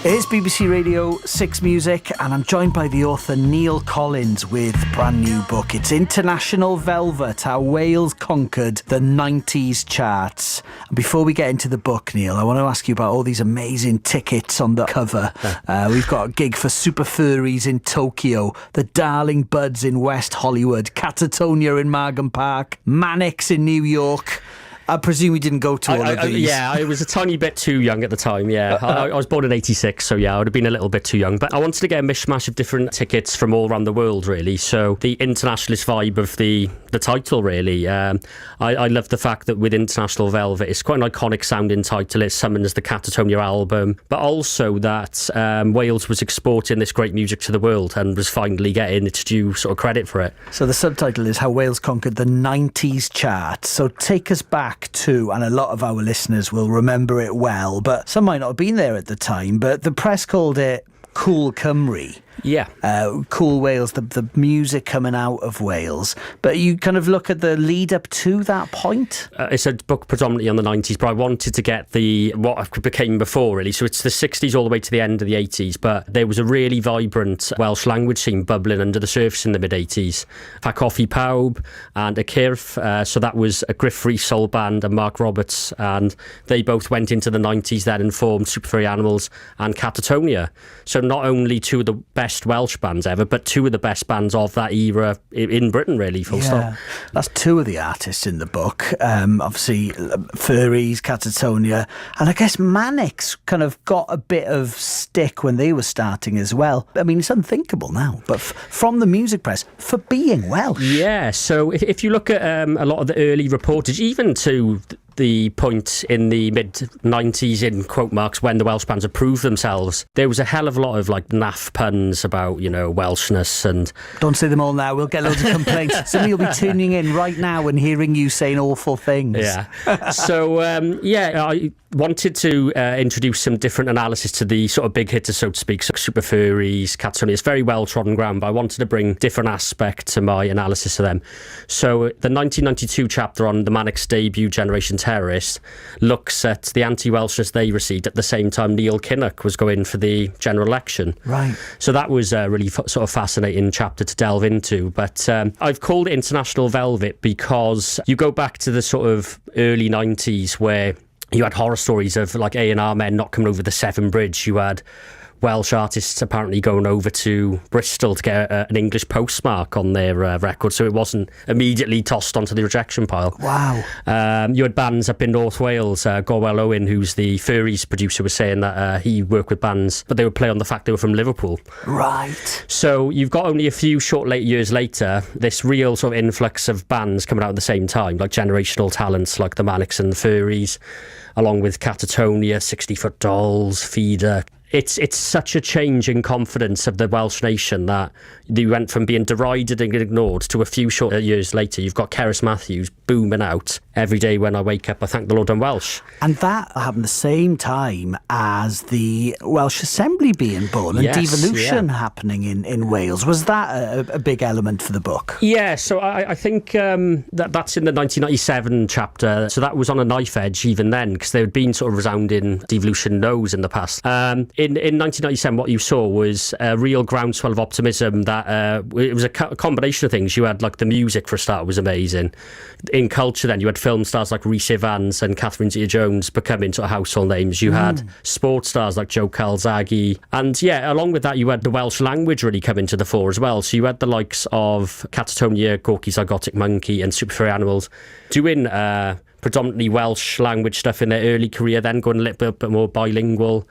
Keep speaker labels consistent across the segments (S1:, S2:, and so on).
S1: It's BBC Radio 6 Music, and I'm joined by the author Neil Collins with a brand new book. It's International Velvet, How Wales Conquered the 90s Charts. And before we get into the book, Neil, I want to ask you about all these amazing tickets on the cover. We've got a gig for Super Furries in Tokyo, the Darling Buds in West Hollywood, Catatonia in Margam Park, Mannix in New York. I presume you didn't go to all of these.
S2: Yeah, I was a tiny bit too young at the time, yeah. I was born in 86, so yeah, I would have been a little bit too young. But I wanted to get a mishmash of different tickets from all around the world, really. So the internationalist vibe of the title, really. I love the fact that with International Velvet, it's quite an iconic sounding title. It summons the Catatonia album, but also that Wales was exporting this great music to the world and was finally getting its due sort of credit for it.
S1: So the subtitle is How Wales Conquered the 90s Charts. So take us back to, and a lot of our listeners will remember it well, but some might not have been there at the time, but the press called it Cool Cymru.
S2: Yeah.
S1: Cool Wales, the music coming out of Wales. But you kind of look at the lead up to that point.
S2: It's a book predominantly on the 90s, but I wanted to get what became before, really. So it's the 60s all the way to the end of the 80s, but there was a really vibrant Welsh language scene bubbling under the surface in the mid-80s. Fa Coffi Pawb and y Cyrff, so that was a Griff Rhys soul band and Mark Roberts, and they both went into the 90s then and formed Super Furry Animals and Catatonia. So not only two of the best Welsh bands ever, but two of the best bands of that era in Britain, really, full stop.
S1: That's two of the artists in the book. Obviously, Furries, Catatonia, and I guess Mannix kind of got a bit of stick when they were starting as well. I mean, it's unthinkable now, but from the music press, for being Welsh.
S2: Yeah, so if you look at a lot of the early reportage, even to the point in the mid-90s, in quote marks, when the Welsh bands approved themselves, there was a hell of a lot of like naff puns about, you know, Welshness and...
S1: Don't say them all now, we'll get loads of complaints. Somebody will be tuning in right now and hearing you saying awful things.
S2: Yeah. So, I wanted to introduce some different analysis to the sort of big hitters, so to speak, so Super Furries, Catatonia. It's very well-trodden ground, but I wanted to bring different aspects to my analysis of them. So the 1992 chapter on the Mannix debut, Generation Terrorist, looks at the anti-Welshness they received at the same time Neil Kinnock was going for the general election.
S1: Right.
S2: So that was a really sort of fascinating chapter to delve into. But I've called it International Velvet because you go back to the sort of early 90s where you had horror stories of like A&R men not coming over the Severn Bridge. You had Welsh artists apparently going over to Bristol to get an English postmark on their record, so it wasn't immediately tossed onto the rejection pile.
S1: Wow.
S2: You had bands up in North Wales. Gorwel Owen, who's the Furries producer, was saying that he worked with bands, but they would play on the fact they were from Liverpool.
S1: Right.
S2: So you've got only a few years later, this real sort of influx of bands coming out at the same time, like generational talents like the Mannix and the Furries, along with Catatonia, 60 Foot Dolls, Feeder. It's such a change in confidence of the Welsh nation that you went from being derided and ignored to a few short years later, you've got Cerys Matthews booming out. Every day when I wake up, I thank the Lord I'm Welsh.
S1: And that happened the same time as the Welsh Assembly being born and devolution happening in Wales. Was that a big element for the book?
S2: Yeah, so I think that's in the 1997 chapter. So that was on a knife edge even then, because there had been sort of resounding devolution no's in the past. In 1997, what you saw was a real groundswell of optimism that it was a combination of things. You had like the music for a start was amazing. In culture then, you had film stars like Rhys Ifans and Catherine Zeta-Jones becoming sort of household names. You had sports stars like Joe Calzaghe. And yeah, along with that, you had the Welsh language really come into the fore as well. So you had the likes of Catatonia, Gorky Zygotic Monkey and Super Furry Animals doing predominantly Welsh language stuff in their early career, then going a little bit more bilingual,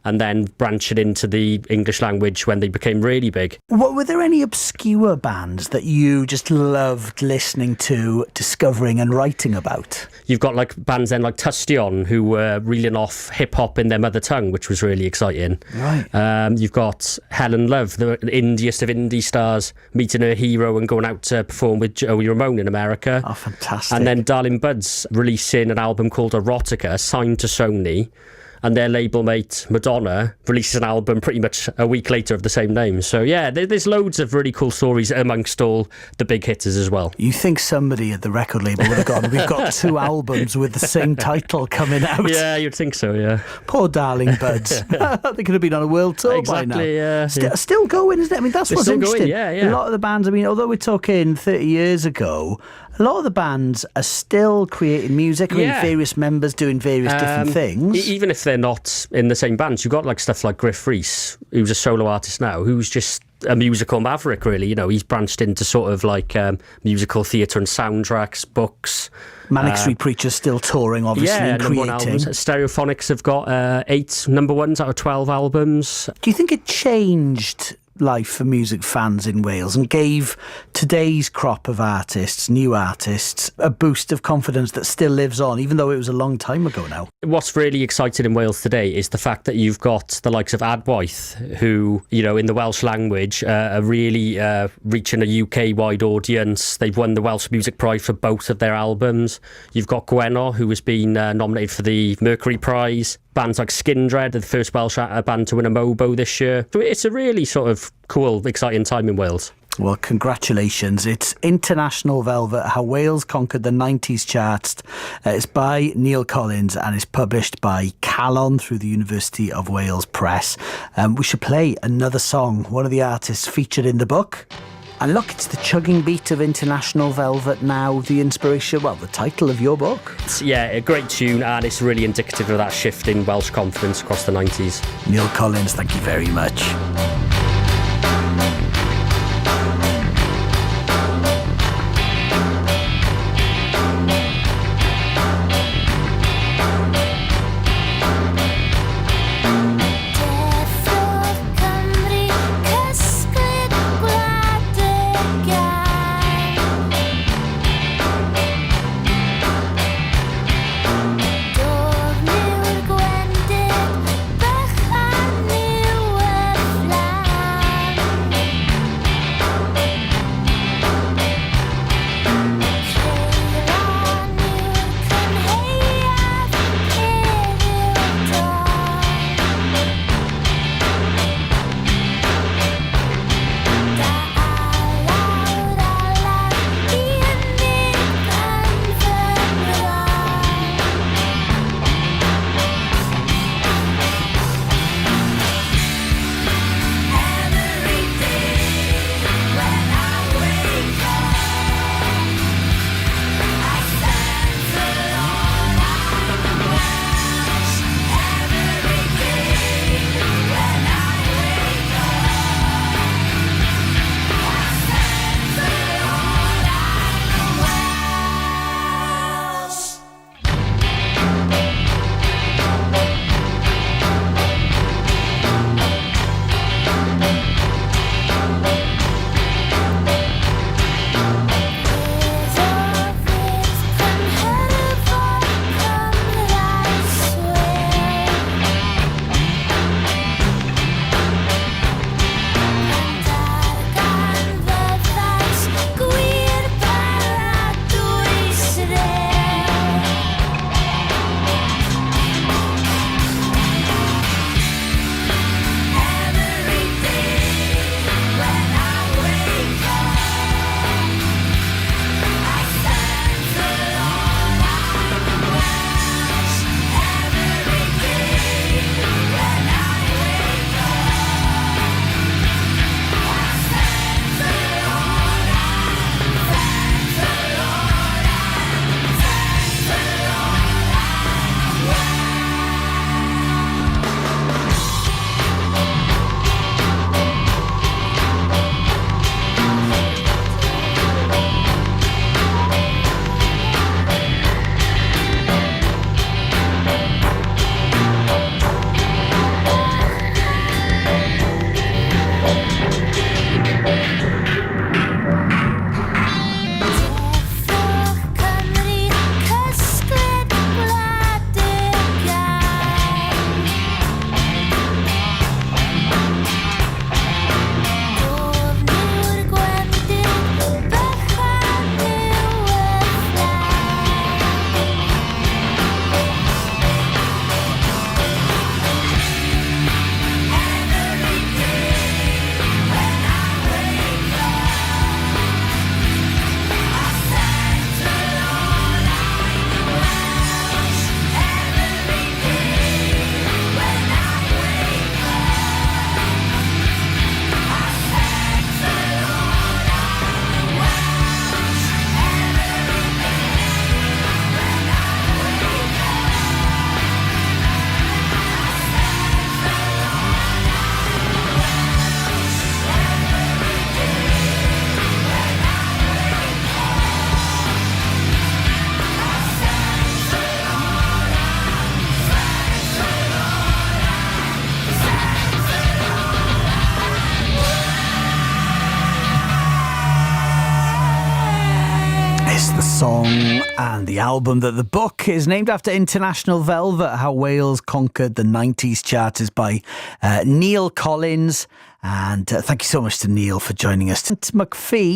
S2: and then branching into the English language when they became really big.
S1: Were there any obscure bands that you just loved listening to, discovering and writing about?
S2: You've got like bands then like Tystion, who were reeling off hip-hop in their mother tongue, which was really exciting.
S1: Right.
S2: You've got Helen Love, the indiest of indie stars, meeting her hero and going out to perform with Joey Ramone in America.
S1: Oh, fantastic.
S2: And then Darling Buds releasing an album called Erotica, signed to Sony. and their label mate Madonna releases an album pretty much a week later of the same name. So yeah, there's loads of really cool stories amongst all the big hitters as well.
S1: You think somebody at the record label would have gone, we've got 2 albums with the same title coming out?
S2: Yeah, you'd think so, yeah.
S1: Poor darling buds. They could have been on a world tour by now.
S2: Yeah.
S1: Still going, isn't it? I mean, that's what's interesting.
S2: Yeah.
S1: A lot of the bands, I mean, although we're talking 30 years ago, a lot of the bands are still creating music. I mean, various members doing various different things.
S2: Even if they're not in the same bands, you've got like stuff like Griff Rhys, who's a solo artist now, who's just a musical maverick, really. You know, he's branched into sort of like musical theatre and soundtracks, books.
S1: Manic Street Preachers still touring, obviously, and creating.
S2: Albums. Stereophonics have got 8 number ones out of 12 albums.
S1: Do you think it changed life for music fans in Wales and gave today's crop of artists, new artists, a boost of confidence that still lives on, even though it was a long time ago now?
S2: What's really exciting in Wales today is the fact that you've got the likes of Adwaith, who, you know, in the Welsh language are really reaching a UK-wide audience. They've won the Welsh Music Prize for both of their albums. You've got Gwenno, who has been nominated for the Mercury Prize. Bands like Skindred, the first Welsh band to win a Mobo this year. So it's a really sort of cool, exciting time in Wales.
S1: Well, congratulations. It's International Velvet, How Wales Conquered the 90s Charts. It's by Neil Collins and it's published by Calon through the University of Wales Press. We should play another song, one of the artists featured in the book. And look, it's the chugging beat of International Velvet now, the inspiration, well, the title of your book.
S2: Yeah, a great tune, and it's really indicative of that shift in Welsh confidence across the 90s.
S1: Neil Collins, thank you very much.
S3: Fly
S1: course, the song and the album that the book is named after, International Velvet, How Wales Conquered the 90s Chart, is by Neil Collins. And thank you so much to Neil for joining us. It's McPhee.